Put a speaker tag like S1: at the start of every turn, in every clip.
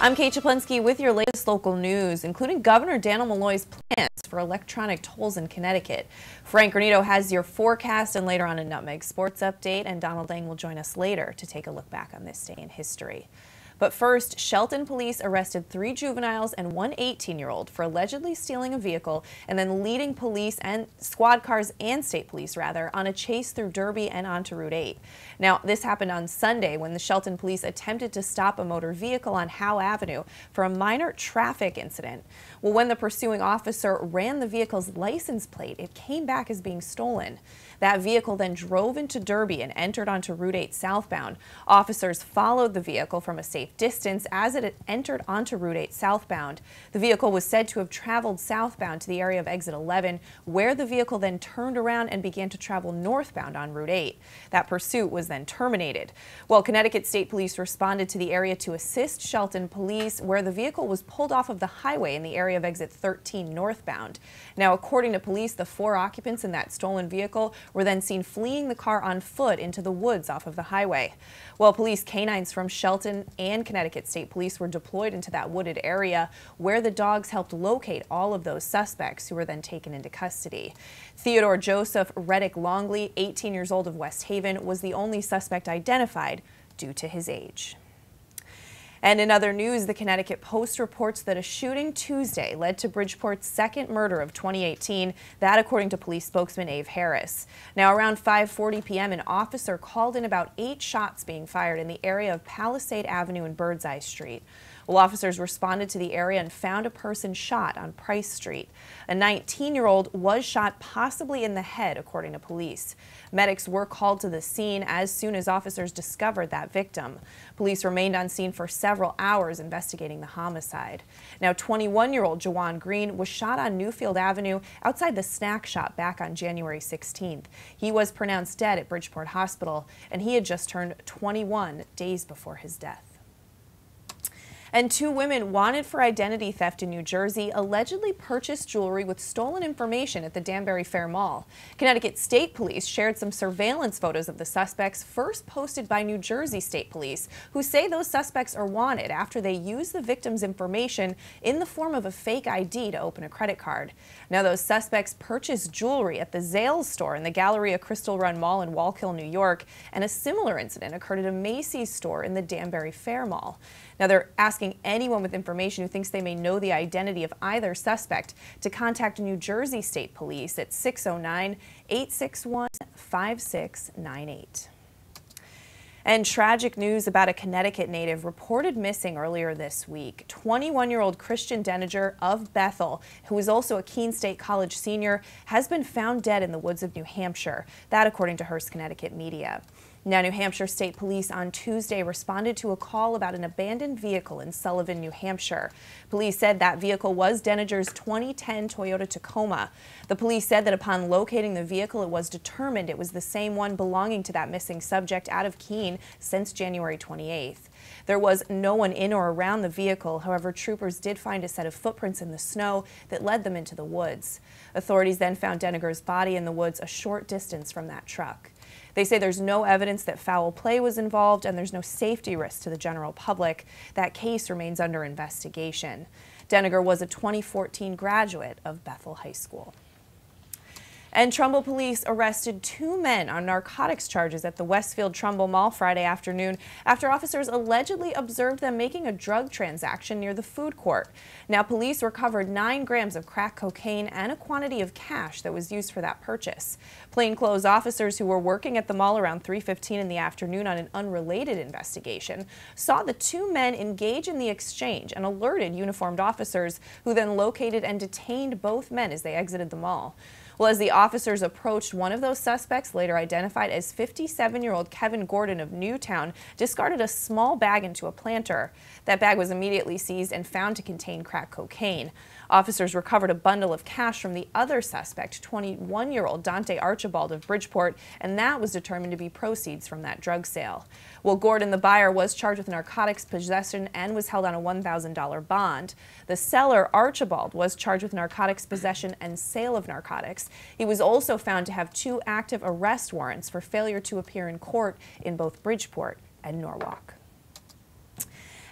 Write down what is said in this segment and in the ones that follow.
S1: I'm Kate Czaplinski with your latest local news, including Governor Daniel Malloy's plans for electronic tolls in Connecticut. Frank Granito has your forecast and later on a Nutmeg Sports update, and Donald Lang will join us later to take a look back on this day in history. But first, Shelton police arrested 3 juveniles and one 18-year-old for allegedly stealing a vehicle and then leading police and squad cars and state police, rather, on a chase through Derby and onto Route 8. Now, this happened on Sunday when the Shelton police attempted to stop a motor vehicle on Howe Avenue for a minor traffic incident. Well, when the pursuing officer ran the vehicle's license plate, it came back as being stolen. That vehicle then drove into Derby and entered onto Route 8 southbound. Officers followed the vehicle from a safe distance as it entered onto Route 8 southbound. The vehicle was said to have traveled southbound to the area of exit 11, where the vehicle then turned around and began to travel northbound on Route 8. That pursuit was then terminated. Well, Connecticut State Police responded to the area to assist Shelton police, where the vehicle was pulled off of the highway in the area of exit 13 northbound. Now, according to police, the 4 occupants in that stolen vehicle were then seen fleeing the car on foot into the woods off of the highway. Well, police canines from Shelton and Connecticut State Police were deployed into that wooded area, where the dogs helped locate all of those suspects, who were then taken into custody. Theodore Joseph Reddick Longley, 18 years old, of West Haven, was the only suspect identified due to his age. And in other news, the Connecticut Post reports that a shooting Tuesday led to Bridgeport's second murder of 2018, that according to police spokesman Ave Harris. Now, around 5:40 p.m., an officer called in about 8 shots being fired in the area of Palisade Avenue and Birdseye Street. Well, officers responded to the area and found a person shot on Price Street. A 19-year-old was shot possibly in the head, according to police. Medics were called to the scene as soon as officers discovered that victim. Police remained on scene for several hours investigating the homicide. Now, 21-year-old Jawan Green was shot on Newfield Avenue outside the snack shop back on January 16th. He was pronounced dead at Bridgeport Hospital, and he had just turned 21 days before his death. And 2 women wanted for identity theft in New Jersey allegedly purchased jewelry with stolen information at the Danbury Fair Mall. Connecticut State Police shared some surveillance photos of the suspects, first posted by New Jersey State Police, who say those suspects are wanted after they used the victim's information in the form of a fake ID to open a credit card. Now, those suspects purchased jewelry at the Zales store in the Galleria Crystal Run Mall in Wallkill, New York, and a similar incident occurred at a Macy's store in the Danbury Fair Mall. Now, they're asking anyone with information who thinks they may know the identity of either suspect to contact New Jersey State Police at 609-861-5698. And tragic news about a Connecticut native reported missing earlier this week. 21-year-old Christian Denninger of Bethel, who is also a Keene State College senior, has been found dead in the woods of New Hampshire. That according to Hearst Connecticut media. Now, New Hampshire State Police on Tuesday responded to a call about an abandoned vehicle in Sullivan, New Hampshire. Police said that vehicle was Denninger's 2010 Toyota Tacoma. The police said that upon locating the vehicle, it was determined it was the same one belonging to that missing subject out of Keene since January 28th. There was no one in or around the vehicle. However, troopers did find a set of footprints in the snow that led them into the woods. Authorities then found Denninger's body in the woods a short distance from that truck. They say there's no evidence that foul play was involved and there's no safety risk to the general public. That case remains under investigation. Denninger was a 2014 graduate of Bethel High School. And Trumbull police arrested 2 men on narcotics charges at the Westfield Trumbull Mall Friday afternoon after officers allegedly observed them making a drug transaction near the food court. Now, police recovered 9 grams of crack cocaine and a quantity of cash that was used for that purchase. Plainclothes officers who were working at the mall around 3:15 in the afternoon on an unrelated investigation saw the 2 men engage in the exchange and alerted uniformed officers, who then located and detained both men as they exited the mall. Well, as the officers approached, one of those suspects, later identified as 57-year-old Kevin Gordon of Newtown, discarded a small bag into a planter. That bag was immediately seized and found to contain crack cocaine. Officers recovered a bundle of cash from the other suspect, 21-year-old Dante Archibald of Bridgeport, and that was determined to be proceeds from that drug sale. Well, Gordon, the buyer, was charged with narcotics possession and was held on a $1,000 bond. The seller, Archibald, was charged with narcotics possession and sale of narcotics. He was also found to have 2 active arrest warrants for failure to appear in court in both Bridgeport and Norwalk.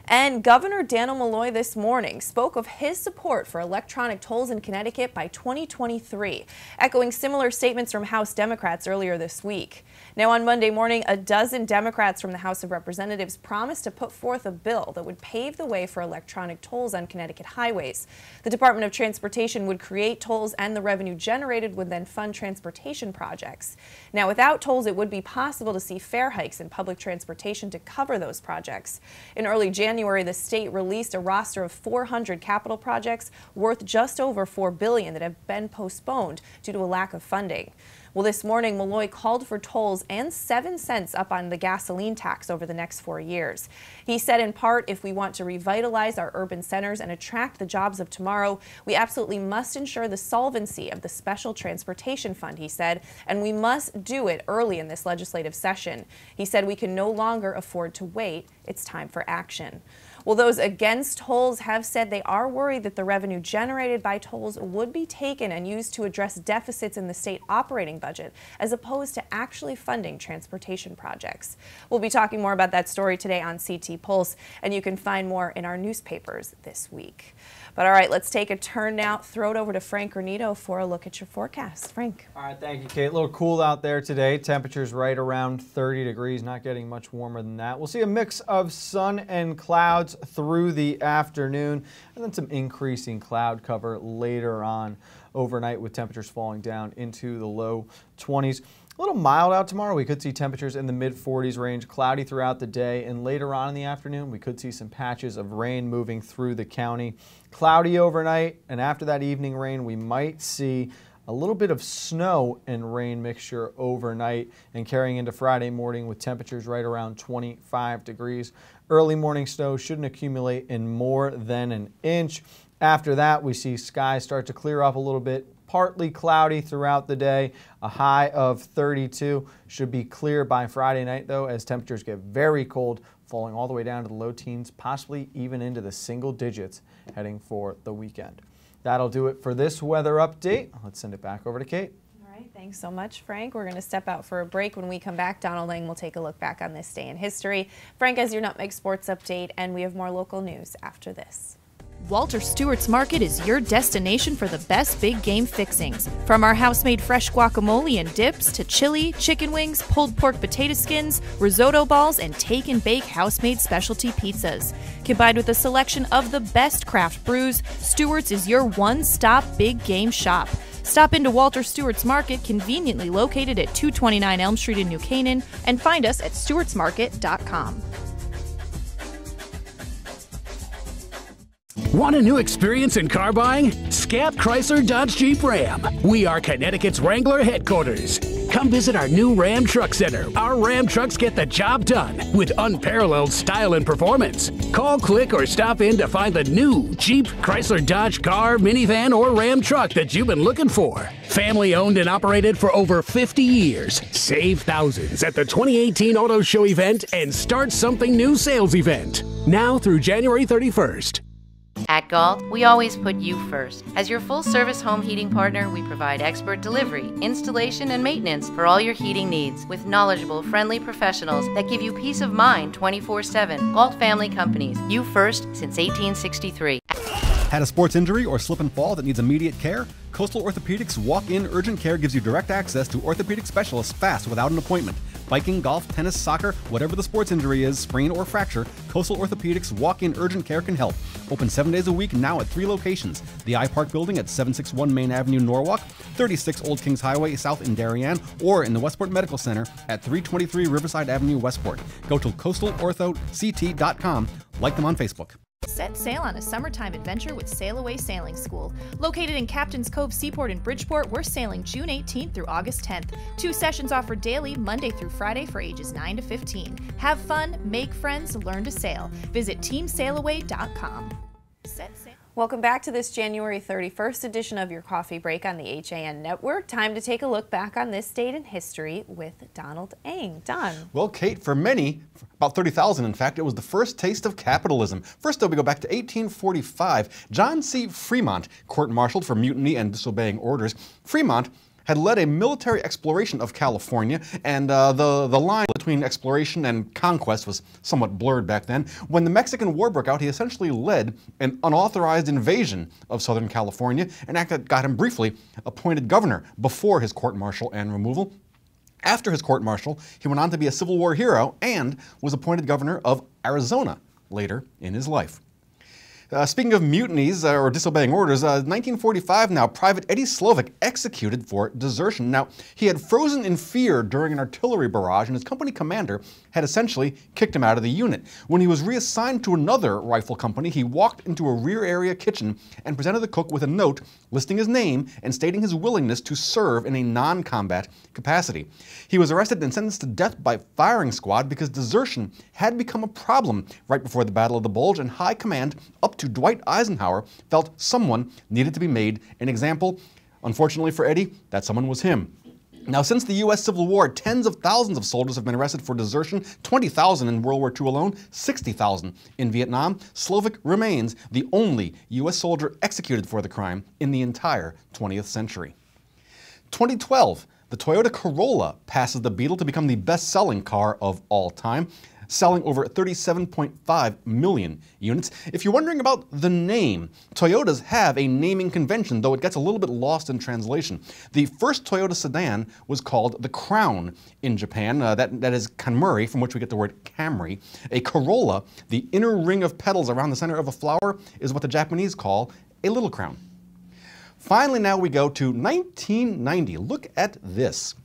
S1: And Governor Daniel Malloy this morning spoke of his support for electronic tolls in Connecticut by 2023, echoing similar statements from House Democrats earlier this week. Now, on Monday morning, a dozen Democrats from the House of Representatives promised to put forth a bill that would pave the way for electronic tolls on Connecticut highways. The Department of Transportation would create tolls, and the revenue generated would then fund transportation projects. Now, without tolls, it would be possible to see fare hikes in public transportation to cover those projects. In early January, the state released a roster of 400 capital projects worth just over $4 billion that have been postponed due to a lack of funding. Well, this morning, Malloy called for tolls and 7 cents up on the gasoline tax over the next 4 years. He said, in part, if we want to revitalize our urban centers and attract the jobs of tomorrow, we absolutely must ensure the solvency of the Special Transportation Fund, he said, and we must do it early in this legislative session. He said we can no longer afford to wait. It's time for action. Well, those against tolls have said they are worried that the revenue generated by tolls would be taken and used to address deficits in the state operating budget, as opposed to actually funding transportation projects. We'll be talking more about that story today on CT Pulse, and you can find more in our newspapers this week. But all right, let's take a turn now. Throw it over to Frank Granito for a look at your forecast. Frank.
S2: All right, thank you, Kate. A little cool out there today. Temperatures right around 30 degrees, not getting much warmer than that. We'll see a mix of sun and clouds through the afternoon, and then some increasing cloud cover later on overnight, with temperatures falling down into the low 20s. A little mild out tomorrow. We could see temperatures in the mid-40s range, cloudy throughout the day, and later on in the afternoon, we could see some patches of rain moving through the county. Cloudy overnight, and after that evening rain, we might see a little bit of snow and rain mixture overnight and carrying into Friday morning with temperatures right around 25 degrees. Early morning snow shouldn't accumulate in more than an inch. After that, we see skies start to clear up a little bit. Partly cloudy throughout the day, a high of 32. Should be clear by Friday night, though, as temperatures get very cold, falling all the way down to the low teens, possibly even into the single digits heading for the weekend. That'll do it for this weather update. Let's send it back over to Kate.
S1: All right, thanks so much, Frank. We're going to step out for a break. When we come back, Donald Lang will take a look back on this day in history. Frank has your Nutmeg Sports update, and we have more local news after this.
S3: Walter Stewart's Market is your destination for the best big game fixings. From our house-made fresh guacamole and dips to chili, chicken wings, pulled pork potato skins, risotto balls, and take and bake house-made specialty pizzas. Combined with a selection of the best craft brews, Stewart's is your one-stop big game shop. Stop into Walter Stewart's Market, conveniently located at 229 Elm Street in New Canaan, and find us at stewartsmarket.com.
S4: Want a new experience in car buying? Scap Chrysler Dodge Jeep Ram. We are Connecticut's Wrangler headquarters. Come visit our new Ram Truck Center. Our Ram trucks get the job done with unparalleled style and performance. Call, click, or stop in to find the new Jeep, Chrysler, Dodge car, minivan, or Ram truck that you've been looking for. Family owned and operated for over 50 years. Save thousands at the 2018 Auto Show event and Start Something New sales event. Now through January 31st.
S5: At Galt, we always put you first. As your full-service home heating partner, we provide expert delivery, installation, and maintenance for all your heating needs with knowledgeable, friendly professionals that give you peace of mind 24/7. Galt Family Companies, you first since 1863.
S6: Had a sports injury or slip and fall that needs immediate care? Coastal Orthopedics Walk-In Urgent Care gives you direct access to orthopedic specialists fast without an appointment. Biking, golf, tennis, soccer, whatever the sports injury is, sprain or fracture, Coastal Orthopedics Walk-In Urgent Care can help. Open 7 days a week now at 3 locations. The iPark Building at 761 Main Avenue, Norwalk, 36 Old Kings Highway South in Darien, or in the Westport Medical Center at 323 Riverside Avenue, Westport. Go to coastalorthoct.com. Like them on Facebook.
S3: Set sail on a summertime adventure with Sail Away Sailing School. Located in Captain's Cove Seaport in Bridgeport, we're sailing June 18th through August 10th. 2 sessions offered daily, Monday through Friday for ages 9 to 15. Have fun, make friends, learn to sail. Visit teamsailaway.com. Set sail.
S1: Welcome back to this January 31st edition of your Coffee Break on the HAN Network. Time to take a look back on this date in history with Donald Ng. Don.
S6: Well, Kate, for many, about 30,000 in fact, it was the first taste of capitalism. First, though, we go back to 1845. John C. Fremont, court-martialed for mutiny and disobeying orders. Fremont had led a military exploration of California, and the line between exploration and conquest was somewhat blurred back then. When the Mexican War broke out, he essentially led an unauthorized invasion of Southern California, an act that got him briefly appointed governor before his court-martial and removal. After his court-martial, he went on to be a Civil War hero and was appointed governor of Arizona later in his life. Speaking of mutinies or disobeying orders, 1945 now, Private Eddie Slovik executed for desertion. Now, he had frozen in fear during an artillery barrage, and his company commander had essentially kicked him out of the unit. When he was reassigned to another rifle company, he walked into a rear area kitchen and presented the cook with a note listing his name and stating his willingness to serve in a non-combat capacity. He was arrested and sentenced to death by firing squad because desertion had become a problem right before the Battle of the Bulge, and high command up to Dwight Eisenhower felt someone needed to be made an example. Unfortunately for Eddie, that someone was him. Now, since the U.S. Civil War, tens of thousands of soldiers have been arrested for desertion, 20,000 in World War II alone, 60,000 in Vietnam. Slovik remains the only U.S. soldier executed for the crime in the entire 20th century. 2012, the Toyota Corolla passes the Beetle to become the best-selling car of all time, selling over 37.5 million units. If you're wondering about the name, Toyotas have a naming convention, though it gets a little bit lost in translation. The first Toyota sedan was called the Crown in Japan. That is Kanmuri, from which we get the word Camry. A Corolla, the inner ring of petals around the center of a flower, is what the Japanese call a little crown. Finally, now we go to 1990. Look at this.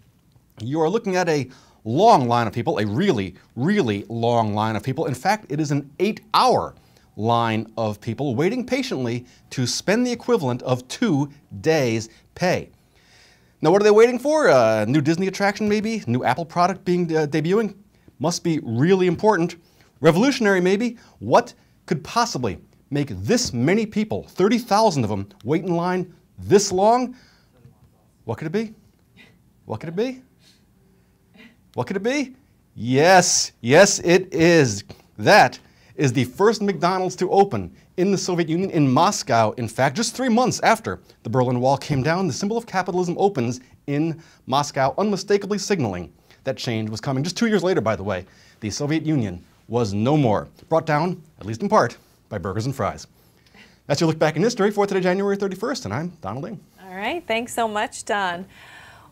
S6: You are looking at a long line of people, a really, really long line of people. In fact, it is an 8-hour line of people waiting patiently to spend the equivalent of 2 days' pay. Now, what are they waiting for? A new Disney attraction, maybe? New Apple product being debuting? Must be really important. Revolutionary, maybe? What could possibly make this many people, 30,000 of them, wait in line this long? What could it be? What could it be? What could it be? Yes, yes it is. That is the first McDonald's to open in the Soviet Union, in Moscow. In fact, just 3 months after the Berlin Wall came down, the symbol of capitalism opens in Moscow, unmistakably signaling that change was coming. Just 2 years later, by the way, the Soviet Union was no more, brought down, at least in part, by burgers and fries. That's your look back in history for today, January 31st, and I'm Donald Ng.
S1: All right, thanks so much, Don.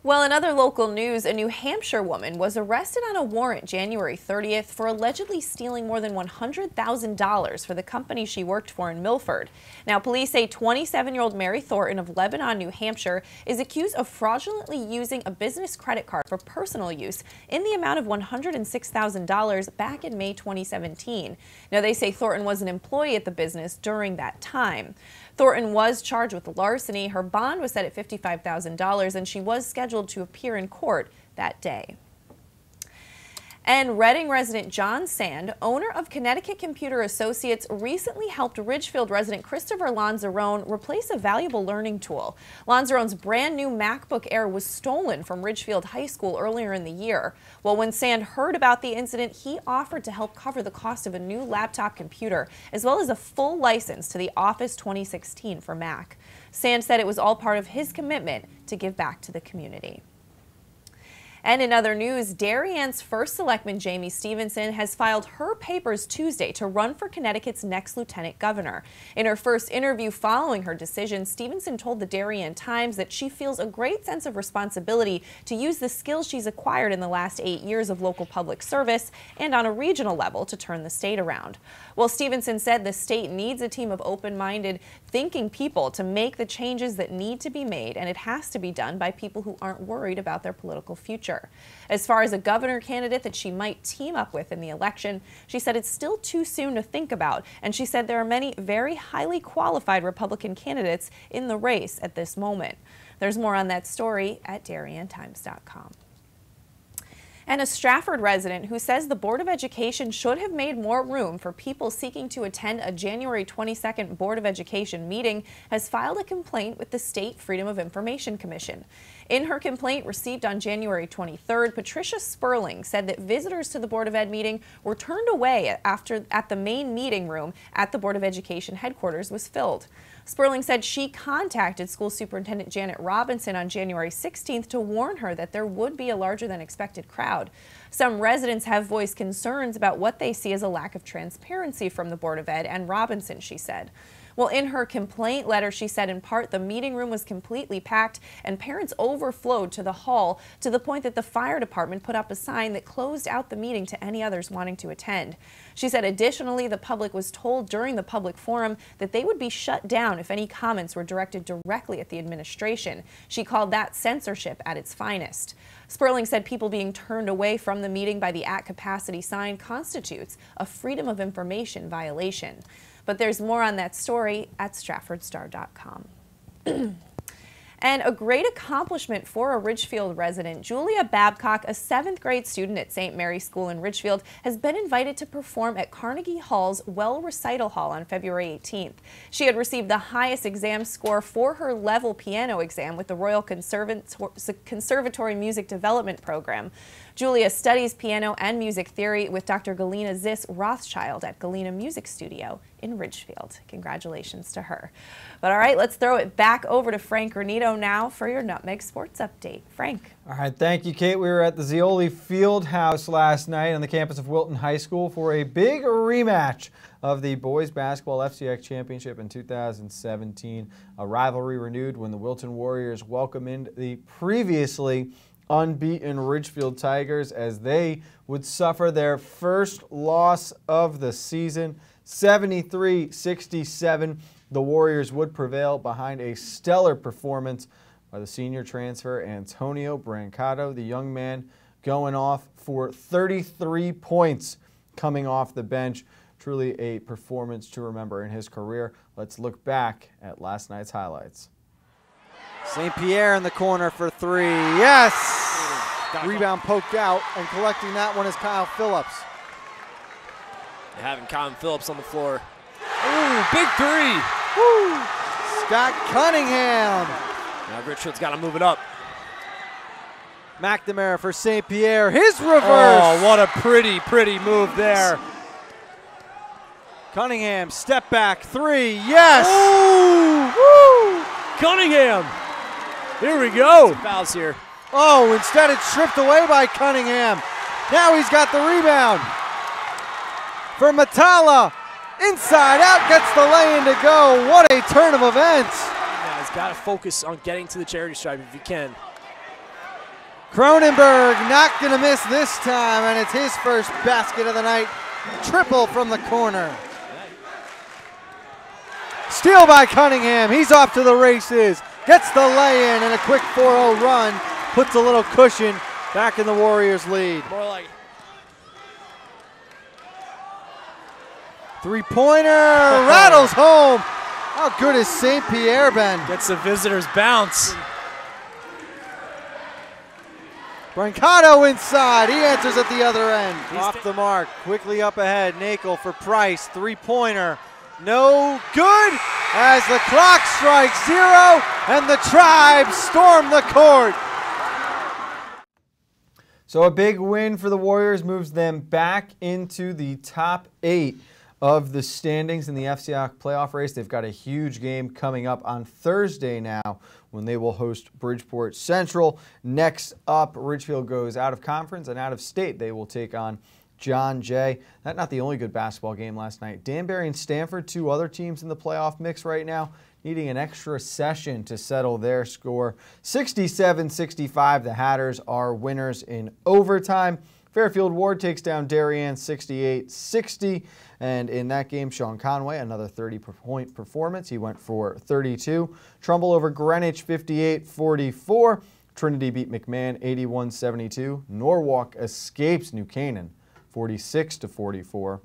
S1: Well, in other local news, a New Hampshire woman was arrested on a warrant January 30th for allegedly stealing more than $100,000 for the company she worked for in Milford. Now, police say 27-year-old Mary Thornton of Lebanon, New Hampshire, is accused of fraudulently using a business credit card for personal use in the amount of $106,000 back in May 2017. Now, they say Thornton was an employee at the business during that time. Thornton was charged with larceny. Her bond was set at $55,000, and she was scheduled to appear in court that day. And Reading resident John Sand, owner of Connecticut Computer Associates, recently helped Ridgefield resident Christopher Lanzarone replace a valuable learning tool. Lanzarone's brand new MacBook Air was stolen from Ridgefield High School earlier in the year. Well, when Sand heard about the incident, he offered to help cover the cost of a new laptop computer, as well as a full license to the Office 2016 for Mac. Sand said it was all part of his commitment to give back to the community. And in other news, Darien's first selectman, Jamie Stevenson, has filed her papers Tuesday to run for Connecticut's next lieutenant governor. In her first interview following her decision, Stevenson told the Darien Times that she feels a great sense of responsibility to use the skills she's acquired in the last 8 years of local public service and on a regional level to turn the state around. Well, Stevenson said the state needs a team of open-minded, thinking people to make the changes that need to be made, and it has to be done by people who aren't worried about their political future. As far as a governor candidate that she might team up with in the election, she said it's still too soon to think about, and she said there are many very highly qualified Republican candidates in the race at this moment. There's more on that story at DarienTimes.com. And a Stratford resident who says the Board of Education should have made more room for people seeking to attend a January 22nd Board of Education meeting has filed a complaint with the State Freedom of Information Commission. In her complaint received on January 23rd, Patricia Sperling said that visitors to the Board of Ed meeting were turned away at the main meeting room at the Board of Education headquarters was filled. Sperling said she contacted school superintendent Janet Robinson on January 16th to warn her that there would be a larger than expected crowd. Some residents have voiced concerns about what they see as a lack of transparency from the Board of Ed and Robinson, she said. Well, in her complaint letter, she said in part the meeting room was completely packed and parents overflowed to the hall to the point that the fire department put up a sign that closed out the meeting to any others wanting to attend. She said additionally, the public was told during the public forum that they would be shut down if any comments were directed directly at the administration. She called that censorship at its finest. Sperling said people being turned away from the meeting by the at capacity sign constitutes a Freedom of Information violation. But there's more on that story at StratfordStar.com. And a great accomplishment for a Ridgefield resident, Julia Babcock, a 7th grade student at St. Mary's School in Ridgefield, has been invited to perform at Carnegie Hall's Well Recital Hall on February 18th. She had received the highest exam score for her level piano exam with the Royal Conservatory Music Development Program. Julia studies piano and music theory with Dr. Galena Ziss Rothschild at Galena Music Studio in Ridgefield. Congratulations to her. But all right, let's throw it back over to Frank Granito now for your Nutmeg Sports Update. Frank.
S2: All right, thank you, Kate. We were at the Zioli Fieldhouse last night on the campus of Wilton High School for a big rematch of the boys basketball FCX championship in 2017. A rivalry renewed when the Wilton Warriors welcomed in the previously unbeaten Ridgefield Tigers as they would suffer their first loss of the season. 73-67, the Warriors would prevail behind a stellar performance by the senior transfer Antonio Brancato, the young man going off for 33 points coming off the bench. Truly a performance to remember in his career. Let's look back at last night's highlights.
S7: St. Pierre in the corner for three. Yes! Rebound poked out, and collecting that one is Kyle Phillips.
S8: They're having Kyle Phillips on the floor. Ooh, big three!
S7: Woo! Scott Cunningham.
S8: Now Richfield's got to move it up.
S7: McNamara for St. Pierre. His reverse!
S8: Oh, what a pretty, pretty move there.
S7: Cunningham, step back, three, yes!
S8: Ooh!
S7: Woo!
S8: Cunningham! Here we go. Some fouls here.
S7: Oh, instead it's stripped away by Cunningham. Now he's got the rebound. For Matala, inside out, gets the lay-in to go. What a turn of events.
S8: Yeah, he's got to focus on getting to the charity stripe if he can.
S7: Cronenberg not going to miss this time, and it's his first basket of the night. Triple from the corner. Steal by Cunningham. He's off to the races. Gets the lay-in and a quick 4-0 run. Puts a little cushion back in the Warriors' lead.
S8: More like
S7: three-pointer rattles home. How good has St. Pierre been?
S8: Gets the visitors' bounce.
S7: Brancato inside. He answers at the other end. Off the mark. Quickly up ahead. Nakel for Price. Three-pointer. No good as the clock strikes 0 and the Tribes storm the court.
S2: So a big win for the Warriors moves them back into the top 8 of the standings in the FCX playoff race. They've got a huge game coming up on Thursday now when they will host Bridgeport Central. Next up, Ridgefield goes out of conference and out of state. They will take on John Jay. That's not the only good basketball game last night. Danbury and Stanford, 2 other teams in the playoff mix right now, needing an extra session to settle their score. 67-65, the Hatters are winners in overtime. Fairfield Ward takes down Darien 68-60. And in that game, Sean Conway, another 30-point performance. He went for 32. Trumbull over Greenwich 58-44. Trinity beat McMahon 81-72. Norwalk escapes New Canaan 46-44.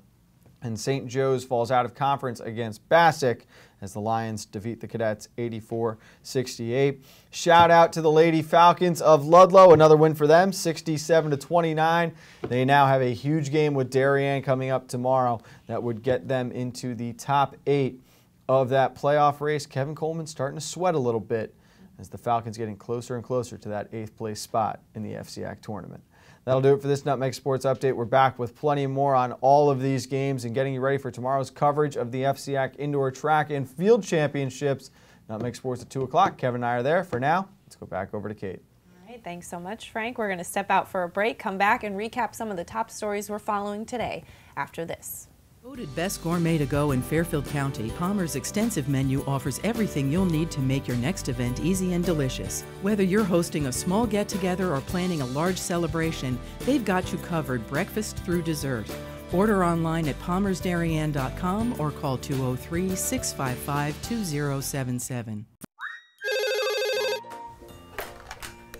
S2: And St. Joe's falls out of conference against Bassick as the Lions defeat the Cadets 84-68. Shout out to the Lady Falcons of Ludlow, another win for them, 67-29. They now have a huge game with Darien coming up tomorrow that would get them into the top 8 of that playoff race. Kevin Coleman's starting to sweat a little bit as the Falcons getting closer and closer to that 8th place spot in the FCX tournament. That'll do it for this Nutmeg Sports Update. We're back with plenty more on all of these games and getting you ready for tomorrow's coverage of the FCIAC Indoor Track and Field Championships. Nutmeg Sports at 2 o'clock. Kevin and I are there. For now, let's go back over to Kate.
S1: All right, thanks so much, Frank. We're going to step out for a break, come back, and recap some of the top stories we're following today after this.
S9: Voted Best Gourmet to Go in Fairfield County, Palmer's extensive menu offers everything you'll need to make your next event easy and delicious. Whether you're hosting a small get-together or planning a large celebration, they've got you covered breakfast through dessert. Order online at palmersdarien.com or call 203-655-2077.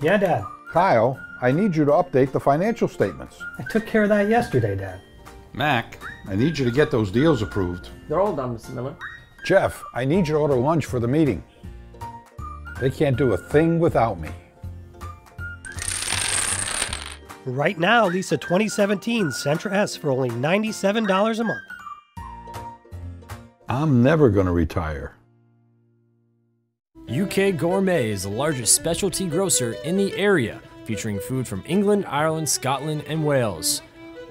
S10: Yeah, Dad.
S11: Kyle, I need you to update the financial statements.
S10: I took care of that yesterday, Dad.
S11: Mac, I need you to get those deals approved.
S12: They're all done, Mr. Miller.
S11: Jeff, I need you to order lunch for the meeting. They can't do a thing without me.
S10: Right now, lease a 2017 Sentra S for only $97 a month.
S11: I'm never going to retire.
S8: UK Gourmet is the largest specialty grocer in the area, featuring food from England, Ireland, Scotland, and Wales.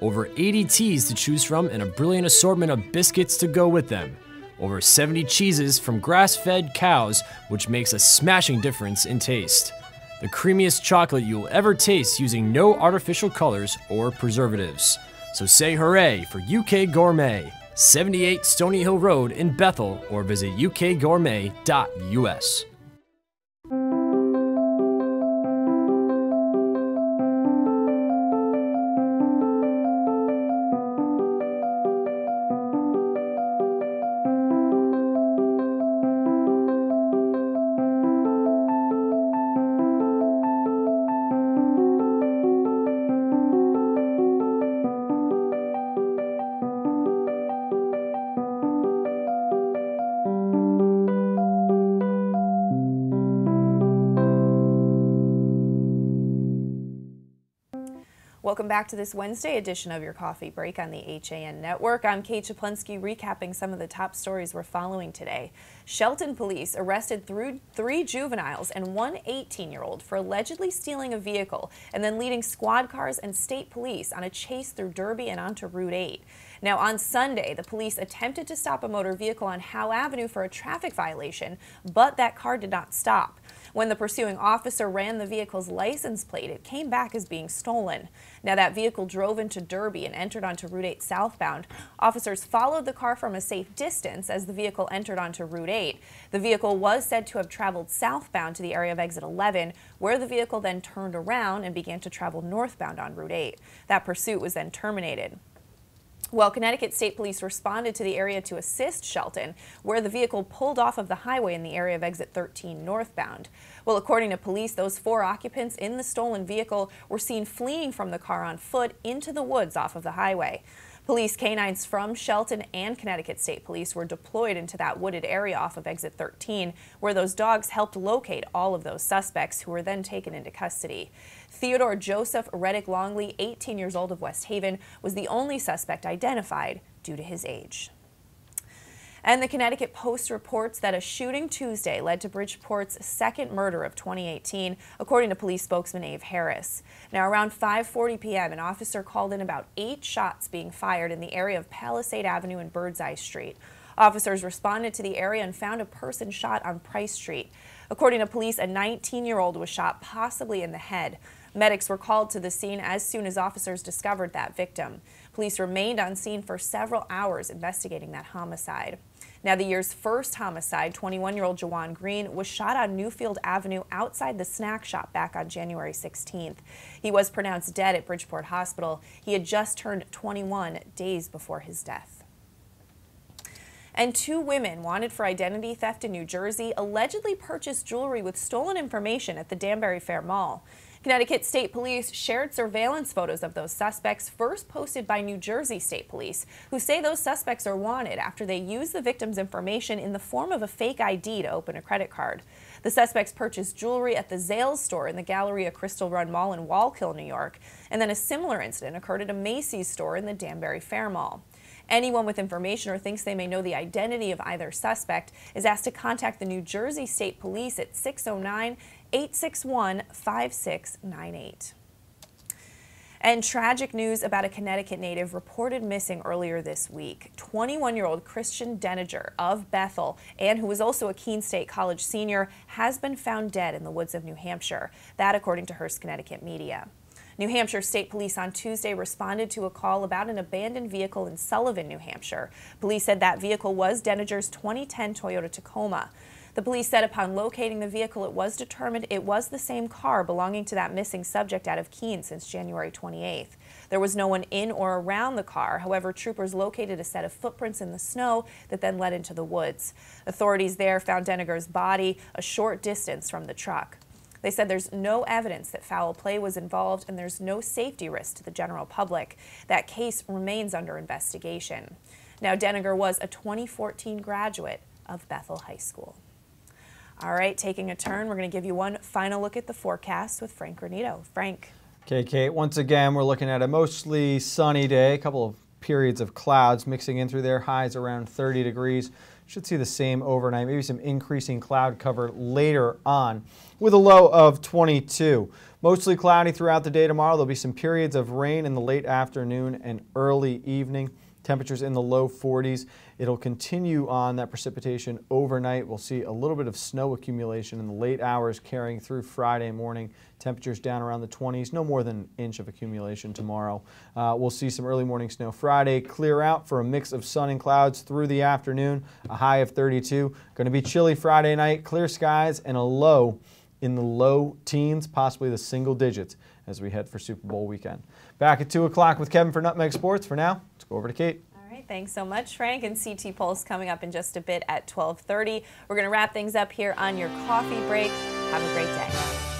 S8: Over 80 teas to choose from and a brilliant assortment of biscuits to go with them. Over 70 cheeses from grass-fed cows, which makes a smashing difference in taste. The creamiest chocolate you'll ever taste using no artificial colors or preservatives. So say hooray for UK Gourmet, 78 Stony Hill Road in Bethel, or visit ukgourmet.us.
S1: Welcome back to this Wednesday edition of your Coffee Break on the HAN Network. I'm Kate Czaplinski, recapping some of the top stories we're following today. Shelton police arrested 3 juveniles and 1 18-year-old for allegedly stealing a vehicle and then leading squad cars and state police on a chase through Derby and onto Route 8. Now, on Sunday, the police attempted to stop a motor vehicle on Howe Avenue for a traffic violation, but that car did not stop. When the pursuing officer ran the vehicle's license plate, it came back as being stolen. Now, that vehicle drove into Derby and entered onto Route 8 southbound. Officers followed the car from a safe distance as the vehicle entered onto Route 8. The vehicle was said to have traveled southbound to the area of exit 11, where the vehicle then turned around and began to travel northbound on Route 8. That pursuit was then terminated. Well, Connecticut State Police responded to the area to assist Shelton, where the vehicle pulled off of the highway in the area of exit 13 northbound. Well, according to police, those 4 occupants in the stolen vehicle were seen fleeing from the car on foot into the woods off of the highway. Police canines from Shelton and Connecticut State Police were deployed into that wooded area off of exit 13, where those dogs helped locate all of those suspects, who were then taken into custody. Theodore Joseph Reddick Longley, 18 years old, of West Haven, was the only suspect identified due to his age. And the Connecticut Post reports that a shooting Tuesday led to Bridgeport's second murder of 2018, according to police spokesman Ave Harris. Now, around 5:40 p.m., an officer called in about 8 shots being fired in the area of Palisade Avenue and Birdseye Street. Officers responded to the area and found a person shot on Price Street. According to police, a 19-year-old was shot, possibly in the head. Medics were called to the scene as soon as officers discovered that victim. Police remained on scene for several hours investigating that homicide. Now, the year's first homicide, 21-year-old Jawan Green, was shot on Newfield Avenue outside the snack shop back on January 16th. He was pronounced dead at Bridgeport Hospital. He had just turned 21 days before his death. And 2 women wanted for identity theft in New Jersey allegedly purchased jewelry with stolen information at the Danbury Fair Mall. Connecticut State Police shared surveillance photos of those suspects, first posted by New Jersey State Police, who say those suspects are wanted after they used the victim's information in the form of a fake ID to open a credit card. The suspects purchased jewelry at the Zales store in the Galleria Crystal Run Mall in Wallkill, New York, and then a similar incident occurred at a Macy's store in the Danbury Fair Mall. Anyone with information or thinks they may know the identity of either suspect is asked to contact the New Jersey State Police at 609-861-5698. And tragic news about a Connecticut native reported missing earlier this week. 21-year-old Christian Denninger of Bethel, and who was also a Keene State College senior, has been found dead in the woods of New Hampshire. That according to Hearst, Connecticut media. New Hampshire State Police on Tuesday responded to a call about an abandoned vehicle in Sullivan, New Hampshire. Police said that vehicle was Denninger's 2010 Toyota Tacoma. The police said upon locating the vehicle, it was determined it was the same car belonging to that missing subject out of Keene since January 28th. There was no one in or around the car. However, troopers located a set of footprints in the snow that then led into the woods. Authorities there found Denninger's body a short distance from the truck. They said there's no evidence that foul play was involved and there's no safety risk to the general public. That case remains under investigation. Now, Denninger was a 2014 graduate of Bethel High School. All right, taking a turn, we're going to give you one final look at the forecast with Frank Granito. Frank.
S2: Okay, Kate, once again, we're looking at a mostly sunny day, a couple of periods of clouds mixing in through there, highs around 30 degrees. Should see the same overnight, maybe some increasing cloud cover later on with a low of 22. Mostly cloudy throughout the day tomorrow. There'll be some periods of rain in the late afternoon and early evening. Temperatures in the low 40s. It'll continue on that precipitation overnight. We'll see a little bit of snow accumulation in the late hours carrying through Friday morning. Temperatures down around the 20s, no more than an inch of accumulation tomorrow. We'll see some early morning snow Friday. Clear out for a mix of sun and clouds through the afternoon. A high of 32. Going to be chilly Friday night. Clear skies and a low in the low teens, possibly the single digits as we head for Super Bowl weekend. Back at 2 o'clock with Kevin for Nutmeg Sports. For now, let's go over to Kate.
S1: All right, thanks so much, Frank. And CT Pulse coming up in just a bit at 12:30. We're going to wrap things up here on your coffee break. Have a great day.